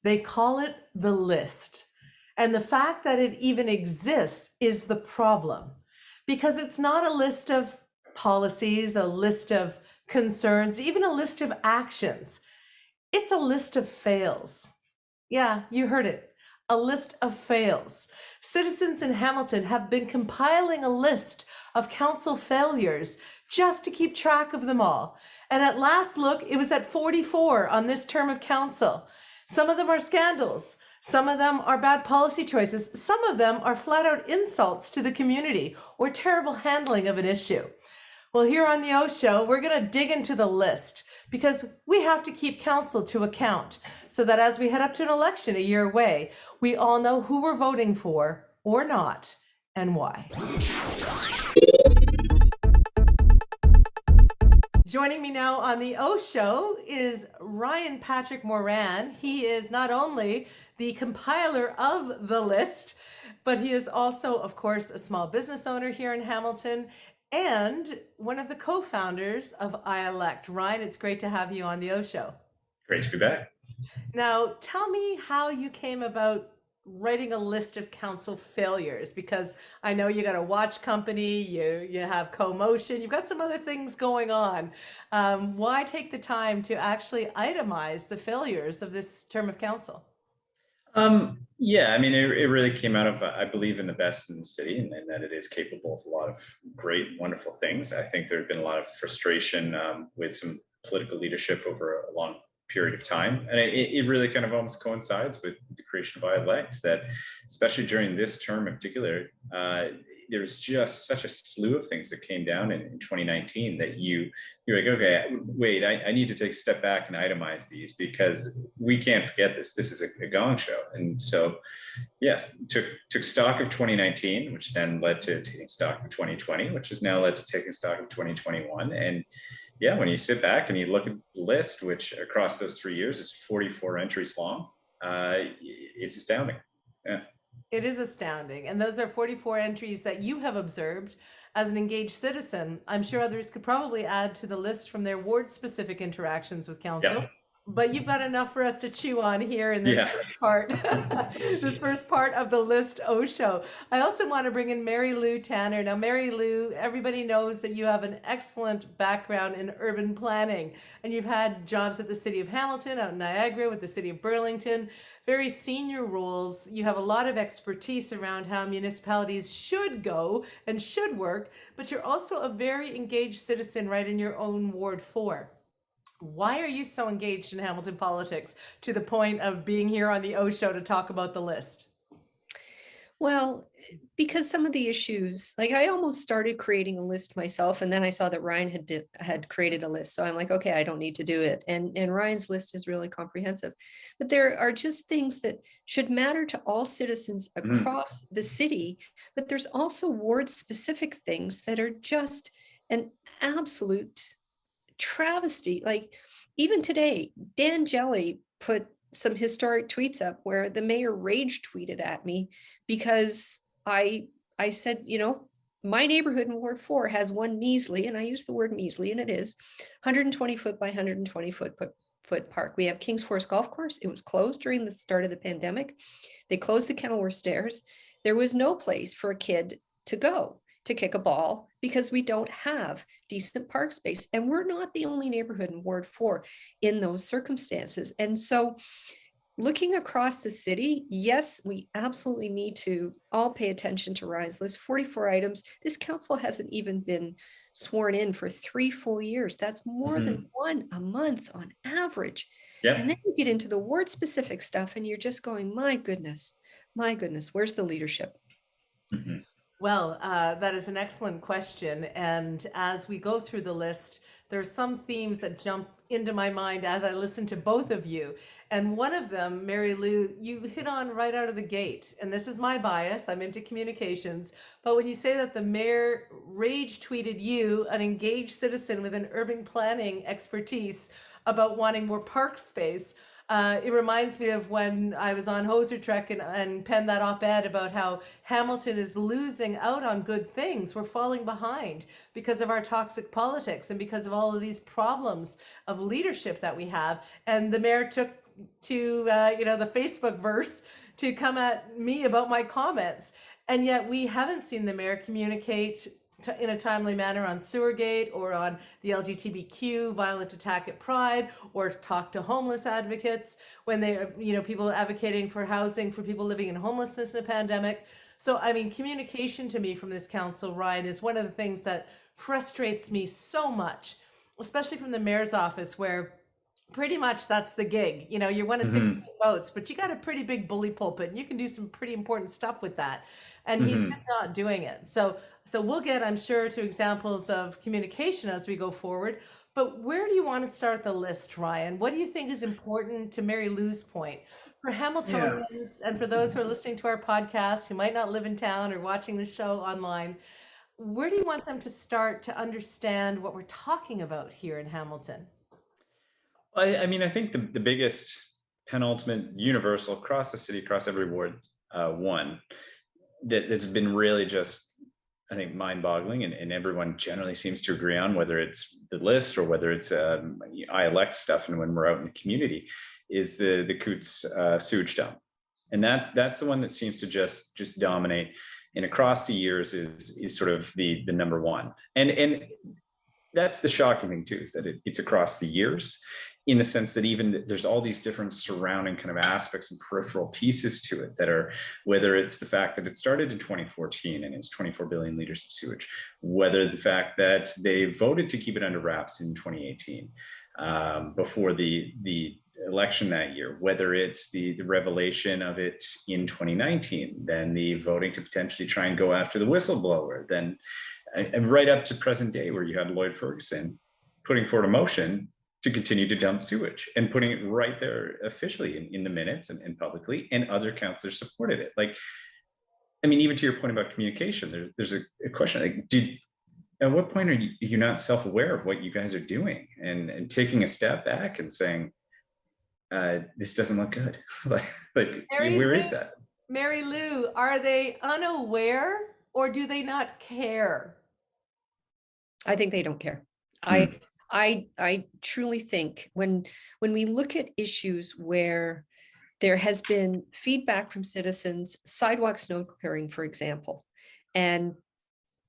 They call it the list. And the fact that it even exists is the problem, because it's not a list of policies, a list of concerns, even a list of actions. It's a list of fails. Yeah, you heard it. A list of fails. Citizens in Hamilton have been compiling a list of council failures just to keep track of them all. And at last look, it was at 44 on this term of council. Some of them are scandals. Some of them are bad policy choices. Some of them are flat out insults to the community or terrible handling of an issue. Well, here on the Show, we're going to dig into the list because we have to keep council to account so that as we head up to an election a year away, we all know who we're voting for or not and why. Joining me now on the Show is Ryan Patrick Moran. He is not only the compiler of the list, but he is also, of course, a small business owner here in Hamilton and one of the co-founders of IElect. Ryan, it's great to have you on the Show. Great to be back. Now, tell me how you came about writing a list of council failures, because I know you got a watch company, you have co-motion, you've got some other things going on. Why take the time to actually itemize the failures of this term of council? Yeah, I mean, it really came out of, I believe in the best in the city and that it is capable of a lot of great, wonderful things. I think there had been a lot of frustration with some political leadership over a long period of time. And it really kind of almost coincides with the creation of IElect, that especially during this term in particular, there's just such a slew of things that came down in 2019 that you're like, okay, wait, I need to take a step back and itemize these because we can't forget this. This is a gong show. And so, yes, took stock of 2019, which then led to taking stock of 2020, which has now led to taking stock of 2021. And yeah, when you sit back and you look at the list, which across those 3 years is 44 entries long, it's astounding. Yeah. It is astounding. And those are 44 entries that you have observed as an engaged citizen. I'm sure others could probably add to the list from their ward-specific interactions with council. Yeah. But you've got enough for us to chew on here in this first part, this first part of the list Show. I also want to bring in Mary Lou Tanner. Now, Mary Lou, everybody knows that you have an excellent background in urban planning, and you've had jobs at the City of Hamilton, out in Niagara, with the City of Burlington, very senior roles. You have a lot of expertise around how municipalities should go and should work, but you're also a very engaged citizen right in your own Ward 4. Why are you so engaged in Hamilton politics to the point of being here on the Show to talk about the list? Well, because some of the issues, like I almost started creating a list myself, and then I saw that Ryan had created a list. So I'm like, okay, I don't need to do it. And Ryan's list is really comprehensive. But there are just things that should matter to all citizens across the city. But there's also ward-specific things that are just an absolute travesty. Like even today, Dan Jelly put some historic tweets up where the mayor rage tweeted at me because I said, my neighborhood in Ward 4 has one measly, and I use the word measly, and it is 120 foot by 120 foot park. We have Kings Forest Golf Course. It was closed during the start of the pandemic. They closed the Kenilworth Stairs. There was no place for a kid to go to kick a ball because we don't have decent park space. And we're not the only neighborhood in Ward 4 in those circumstances. And so looking across the city, yes, we absolutely need to all pay attention to Ryan's list. 44 items. This council hasn't even been sworn in for 3 full years. That's more than one a month on average. Yeah. And then you get into the ward specific stuff and you're just going, my goodness, where's the leadership? Well, that is an excellent question. And as we go through the list, there's some themes that jump into my mind as I listen to both of you. And one of them, Mary Lou, you hit on right out of the gate. And this is my bias. I'm into communications. But when you say that the mayor rage tweeted you, an engaged citizen with an urban planning expertise, about wanting more park space, it reminds me of when I was on Hoser Trek and penned that op-ed about how Hamilton is losing out on good things. We're falling behind because of our toxic politics and because of all of these problems of leadership that we have. And the mayor took to the Facebook verse to come at me about my comments. And yet we haven't seen the mayor communicate in a timely manner on Sewergate or on the LGBTQ violent attack at Pride, or talk to homeless advocates when they are, people advocating for housing for people living in homelessness in a pandemic. So, I mean, communication to me from this council, Ryan, is one of the things that frustrates me so much, especially from the mayor's office, where pretty much that's the gig. You're one of 60 votes, but you got a pretty big bully pulpit and you can do some pretty important stuff with that. And he's just not doing it. So we'll get, I'm sure, to examples of communication as we go forward. But where do you want to start the list, Ryan? What do you think is important, to Mary Lou's point, for Hamiltonians and for those who are listening to our podcast who might not live in town or watching the show online? Where do you want them to start to understand what we're talking about here in Hamilton? I mean, I think the biggest penultimate universal across the city, across every ward, one that's been really just, I think, mind-boggling, and everyone generally seems to agree on, whether it's the list or whether it's IElect stuff, and when we're out in the community, is the Coots sewage dump, and that's the one that seems to just dominate, and across the years is sort of the number one, and that's the shocking thing too, is that it's across the years, in the sense that even there's all these different surrounding kind of aspects and peripheral pieces to it that are, whether it's the fact that it started in 2014 and it's 24 billion liters of sewage, whether the fact that they voted to keep it under wraps in 2018 before the election that year, whether it's the revelation of it in 2019, then the voting to potentially try and go after the whistleblower, then and right up to present day, where you had Lloyd Ferguson putting forward a motion to continue to dump sewage and putting it right there officially in the minutes and publicly, and other councillors supported it. Like, I mean, even to your point about communication, there's a question, like, at what point are you not self-aware of what you guys are doing and taking a step back and saying, this doesn't look good? like where is that? Mary Lou, are they unaware or do they not care? I think they don't care. I truly think when we look at issues where there has been feedback from citizens, sidewalk snow clearing, for example, and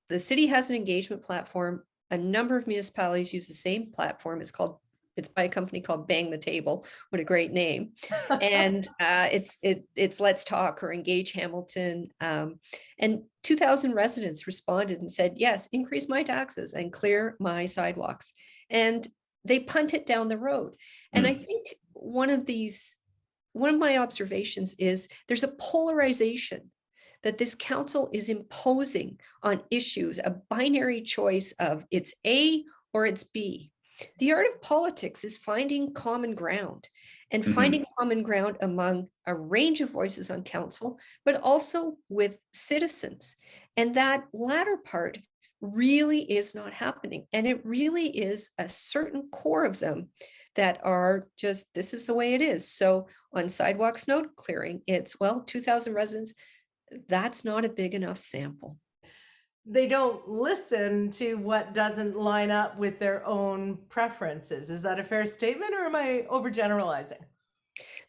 the city has an engagement platform. A number of municipalities use the same platform. It's by a company called Bang the Table. What a great name. And it's Let's Talk or Engage Hamilton. And 2,000 residents responded and said, yes, increase my taxes and clear my sidewalks. And they punt it down the road. And I think one of my observations is there's a polarization that this council is imposing on issues, a binary choice of it's A or it's B. The art of politics is finding common ground, and finding common ground among a range of voices on council, but also with citizens. And that latter part really is not happening. And it really is a certain core of them that are just, this is the way it is. So on sidewalk snow clearing, it's, well, 2,000 residents, that's not a big enough sample. They don't listen to what doesn't line up with their own preferences. Is that a fair statement, or am I overgeneralizing?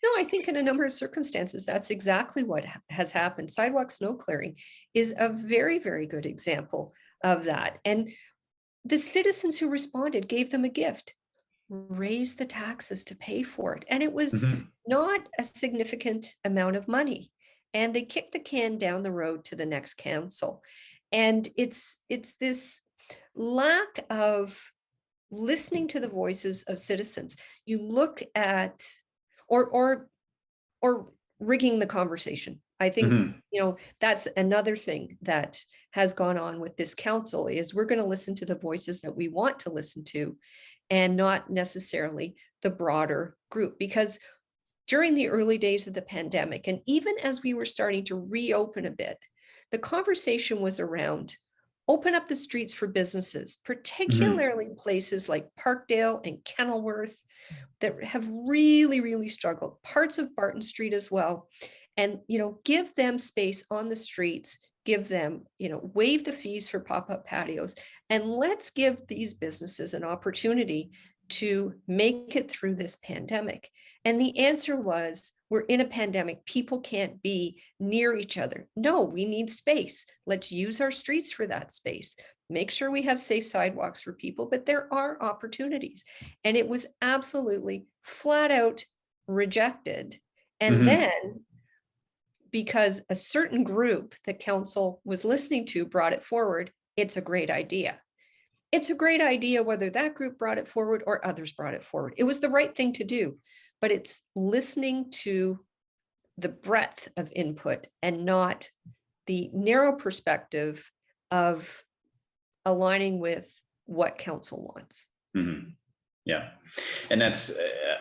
No, I think in a number of circumstances, that's exactly what has happened. Sidewalk snow clearing is a very, very good example of that. And the citizens who responded gave them a gift: raise the taxes to pay for it. And it was not a significant amount of money. And they kicked the can down the road to the next council. And it's this lack of listening to the voices of citizens. You look at, or rigging the conversation. I think, that's another thing that has gone on with this council, is we're going to listen to the voices that we want to listen to, and not necessarily the broader group. Because during the early days of the pandemic, and even as we were starting to reopen a bit, the conversation was around open up the streets for businesses, particularly places like Parkdale and Kenilworth that have really, really struggled, parts of Barton Street as well. And, give them space on the streets, give them, waive the fees for pop-up patios, and let's give these businesses an opportunity to make it through this pandemic. And the answer was, we're in a pandemic. People can't be near each other. No, we need space. Let's use our streets for that space. Make sure we have safe sidewalks for people, but there are opportunities. And it was absolutely flat out rejected. And then, because a certain group that council was listening to brought it forward, it's a great idea. It's a great idea whether that group brought it forward or others brought it forward. It was the right thing to do, but it's listening to the breadth of input and not the narrow perspective of aligning with what council wants. Yeah, and that's,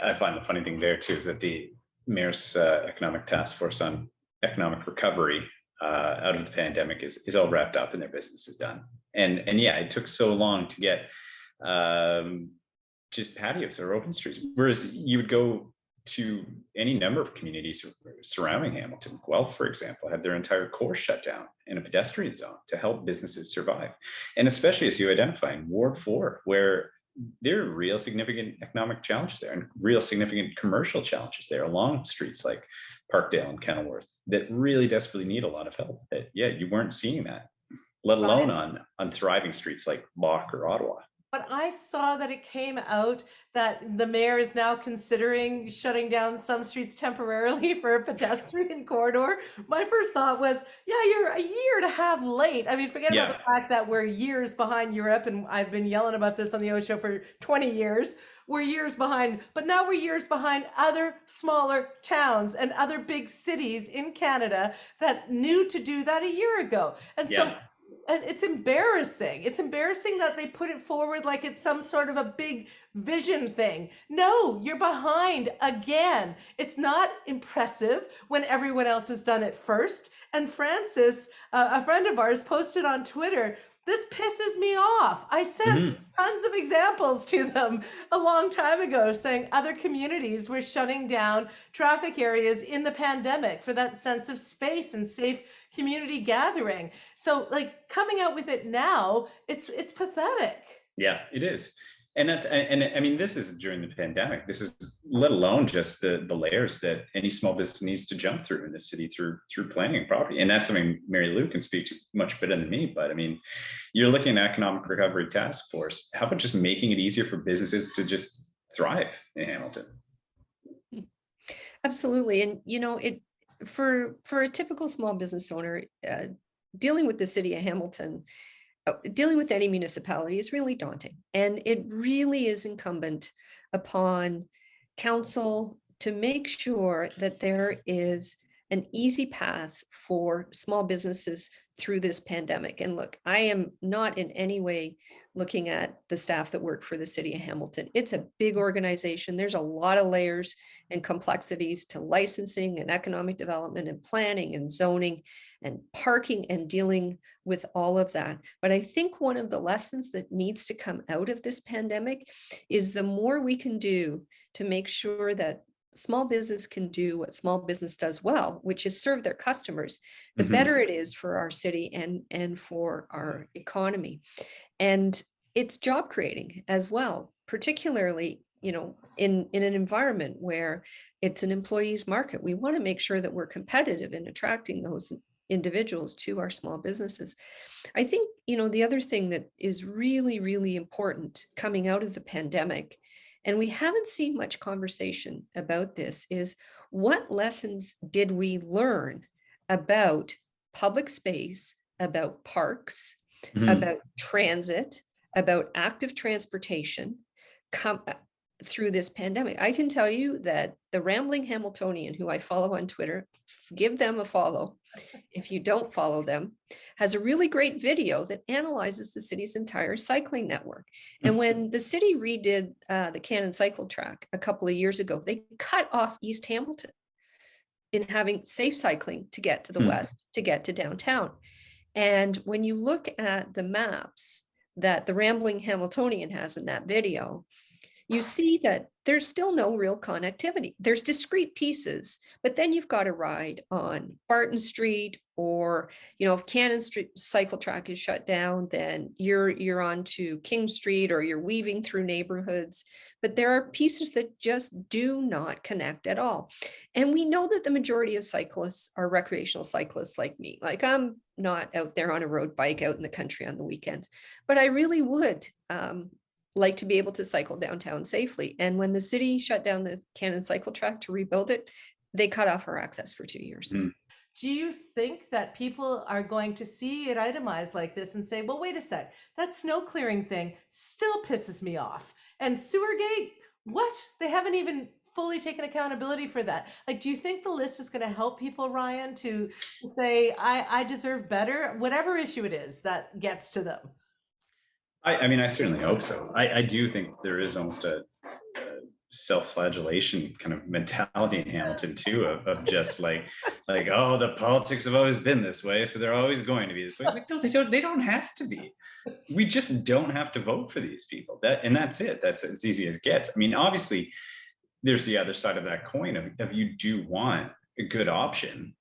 I find the funny thing there too, is that the mayor's economic task force on economic recovery out of the pandemic is all wrapped up and their business is done. And yeah, it took so long to get just patios or open streets, whereas you would go to any number of communities surrounding Hamilton. Guelph, for example, had their entire core shut down in a pedestrian zone to help businesses survive. And especially as you identify in Ward 4, where there are real significant economic challenges there and real significant commercial challenges there along streets like Parkdale and Kenilworth that really desperately need a lot of help. But yeah, you weren't seeing that, let alone on thriving streets like Lock or Ottawa. But I saw that it came out that the mayor is now considering shutting down some streets temporarily for a pedestrian corridor. My first thought was, yeah, you're a year and a half late. I mean, forget about the fact that we're years behind Europe, and I've been yelling about this on the OShow for 20 years. We're years behind, but now we're years behind other smaller towns and other big cities in Canada that knew to do that a year ago. And so and it's embarrassing. It's embarrassing that they put it forward like it's some sort of a big vision thing. No, you're behind again. It's not impressive when everyone else has done it first. And Francis, a friend of ours, posted on Twitter, this pisses me off. I sent tons of examples to them a long time ago saying other communities were shutting down traffic areas in the pandemic for that sense of space and safe community gathering. So like coming out with it now, it's pathetic. Yeah, it is. And that's, and I mean, this is during the pandemic. This is let alone just the layers that any small business needs to jump through in the city through planning and property. And that's something Mary Lou can speak to much better than me. But I mean, you're looking at economic recovery task force. How about just making it easier for businesses to just thrive in Hamilton? Absolutely. And you know, for a typical small business owner, dealing with the city of Hamilton, dealing with any municipality is really daunting. And it really is incumbent upon council to make sure that there is an easy path for small businesses through this pandemic. And look, I am not in any way looking at the staff that work for the city of Hamilton. It's a big organization. There's a lot of layers and complexities to licensing and economic development and planning and zoning and parking and dealing with all of that. But I think one of the lessons that needs to come out of this pandemic is the more we can do to make sure that small business can do what small business does well, which is serve their customers, the better it is for our city and for our economy. And it's job creating as well, particularly, you know, in an environment where it's an employee's market. We want to make sure that we're competitive in attracting those individuals to our small businesses. I think, you know, the other thing that is really, really important coming out of the pandemic, and we haven't seen much conversation about this, is what lessons did we learn about public space, about parks, about transit, about active transportation through this pandemic? I can tell you that the Rambling Hamiltonian, who I follow on Twitter, give them a follow if you don't follow them, has a really great video that analyzes the city's entire cycling network. And when the city redid the Cannon Cycle Track a couple of years ago, they cut off East Hamilton in having safe cycling to get to the west, to get to downtown. And when you look at the maps that the Rambling Hamiltonian has in that video, you see that there's still no real connectivity. There's discrete pieces, but then you've got to ride on Barton Street, or, you know, if Cannon Street cycle track is shut down, then you're on to King Street, or you're weaving through neighborhoods. But there are pieces that just do not connect at all. And we know that the majority of cyclists are recreational cyclists like me. Like, I'm not out there on a road bike out in the country on the weekends, but I really would like to be able to cycle downtown safely. And when the city shut down the Cannon cycle track to rebuild it, they cut off our access for 2 years. Do you think that people are going to see it itemized like this and say, well, wait a sec, that snow clearing thing still pisses me off? And Sewergate, what? They haven't even fully taken accountability for that. Like, do you think the list is going to help people, Ryan, to say, I deserve better, whatever issue it is that gets to them? I mean, I certainly hope so. I do think there is almost a self-flagellation kind of mentality in Hamilton too, of just like, oh, the politics have always been this way, so they're always going to be this way. It's like, no, they don't have to be. We just don't have to vote for these people. That's it. That's as easy as it gets. I mean, obviously, there's the other side of that coin of you do want a good option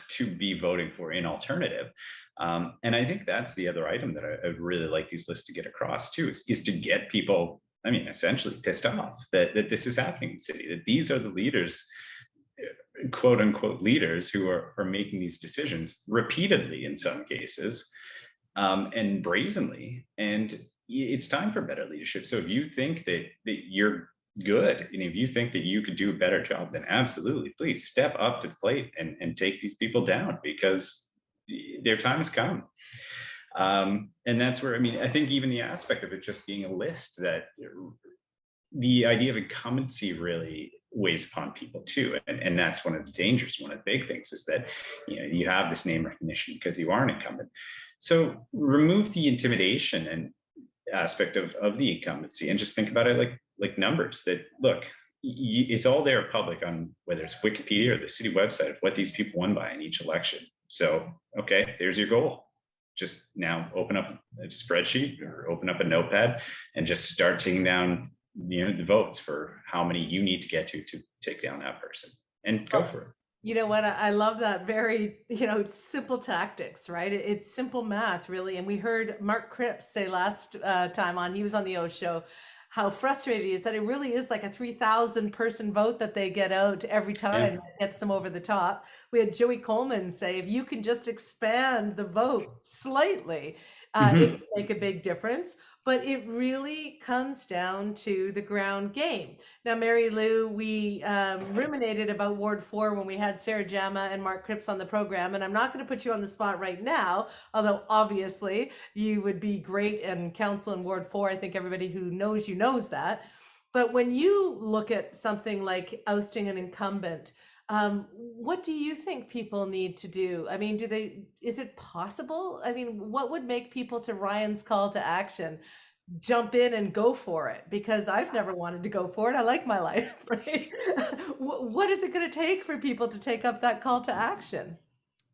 to be voting for in alternative. And I think that's the other item that I really like these lists to get across too, is to get people, I mean, essentially pissed off that this is happening in the city, that these are the leaders, quote unquote leaders, who are making these decisions repeatedly in some cases, and brazenly. And it's time for better leadership. So if you think that you're good, and if you think that you could do a better job, then absolutely, please step up to the plate and take these people down, because their time has come. And that's where, I mean, I think even the aspect of it just being a list, that the idea of incumbency really weighs upon people too. And that's one of the dangers. One of the big things is that, you know, you have this name recognition because you are an incumbent. So remove the intimidation and aspect of the incumbency, and just think about it like numbers. That, look, it's all there public on whether it's Wikipedia or the city website of what these people won by in each election. So, okay, there's your goal. Just now open up a spreadsheet or open up a notepad and just start taking down, you know, the votes for how many you need to get to take down that person, and go for it. You know what? I love that. Very, you know, simple tactics, right? It's simple math, really. And we heard Mark Cripps say last time on, he was on the OShow, how frustrated he is that it really is like a 3,000 person vote that they get out every time. That gets them over the top. We had Joey Coleman say, if you can just expand the vote slightly, it can make a big difference. But it really comes down to the ground game. Now, Mary Lou, we ruminated about Ward 4 when we had Sarah Jama and Mark Cripps on the program. And I'm not going to put you on the spot right now, although obviously you would be great in council in Ward 4. I think everybody who knows you knows that. But when you look at something like ousting an incumbent, what do you think people need to do? I mean, is it possible? I mean, what would make people, to Ryan's call to action, jump in and go for it? Because I've never wanted to go for it. I like my life, right? What is it going to take for people to take up that call to action?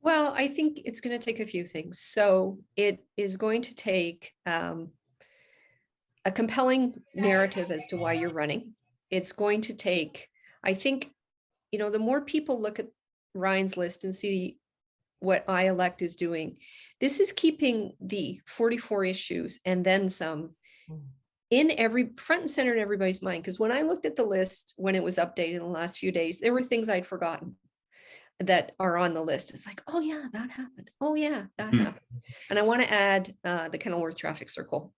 Well, I think it's going to take a few things. So it is going to take a compelling narrative as to why you're running. It's going to take, I think, you know, the more people look at Ryan's list and see what IElect is doing, this is keeping the 44 issues and then some in every front and center in everybody's mind. Because when I looked at the list, when it was updated in the last few days, there were things I'd forgotten that are on the list. It's like, oh yeah, that happened. Oh yeah, that happened. And I want to add the Kenilworth traffic circle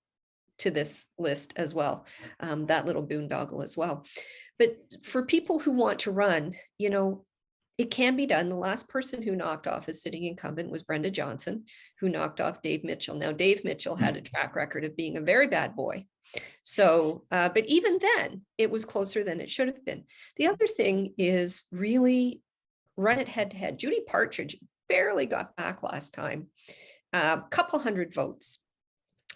to this list as well, that little boondoggle as well. But for people who want to run, you know, it can be done. The last person who knocked off a sitting incumbent was Brenda Johnson, who knocked off Dave Mitchell. Now, Dave Mitchell had a track record of being a very bad boy. So, but even then, it was closer than it should have been. The other thing is really run it head to head. Judy Partridge barely got back last time, a couple hundred votes.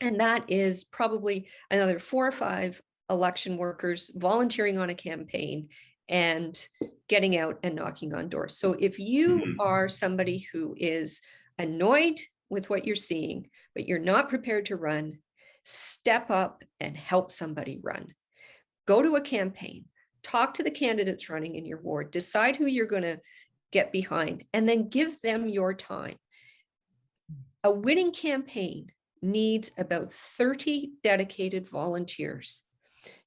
And that is probably another 4 or 5 election workers volunteering on a campaign and getting out and knocking on doors. So if you are somebody who is annoyed with what you're seeing, but you're not prepared to run, step up and help somebody run. go to a campaign, talk to the candidates running in your ward, decide who you're going to get behind, and then give them your time. A winning campaign needs about 30 dedicated volunteers.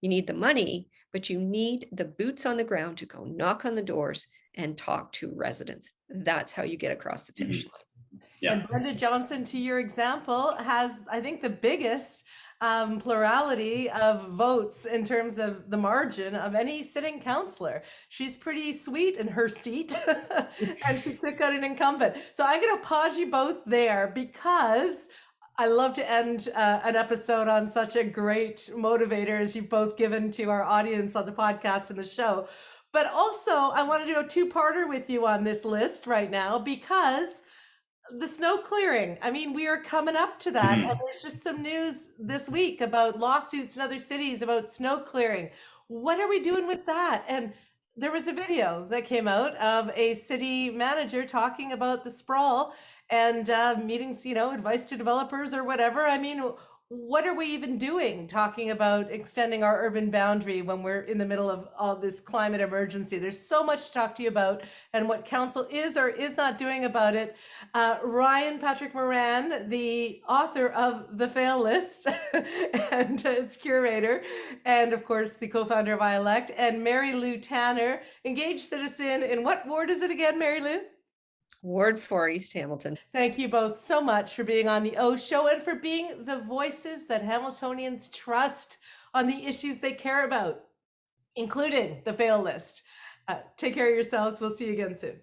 You need the money, but you need the boots on the ground to go knock on the doors and talk to residents. That's how you get across the finish line. Yeah. And Brenda Johnson, to your example, has, I think, the biggest plurality of votes in terms of the margin of any sitting councillor. She's pretty sweet in her seat and she took out an incumbent. So I'm going to pause you both there because I love to end an episode on such a great motivator as you've both given to our audience on the podcast and the show. But also I want to do a two-parter with you on this list right now because the snow clearing. I mean, we are coming up to that. And there's just some news this week about lawsuits in other cities about snow clearing. What are we doing with that? And there was a video that came out of a city manager talking about the sprawl and meetings, advice to developers or whatever. I mean, what are we even doing talking about extending our urban boundary when we're in the middle of all this climate emergency? There's so much to talk to you about and what council is or is not doing about it. Ryan Patrick Moran, the author of The Fail List and its curator, and of course the co-founder of IElect, and Mary Lou Tanner, engaged citizen in what ward is it again, Mary Lou? Ward 4, East Hamilton. Thank you both so much for being on the OShow and for being the voices that Hamiltonians trust on the issues they care about, including the fail list. Take care of yourselves. We'll see you again soon.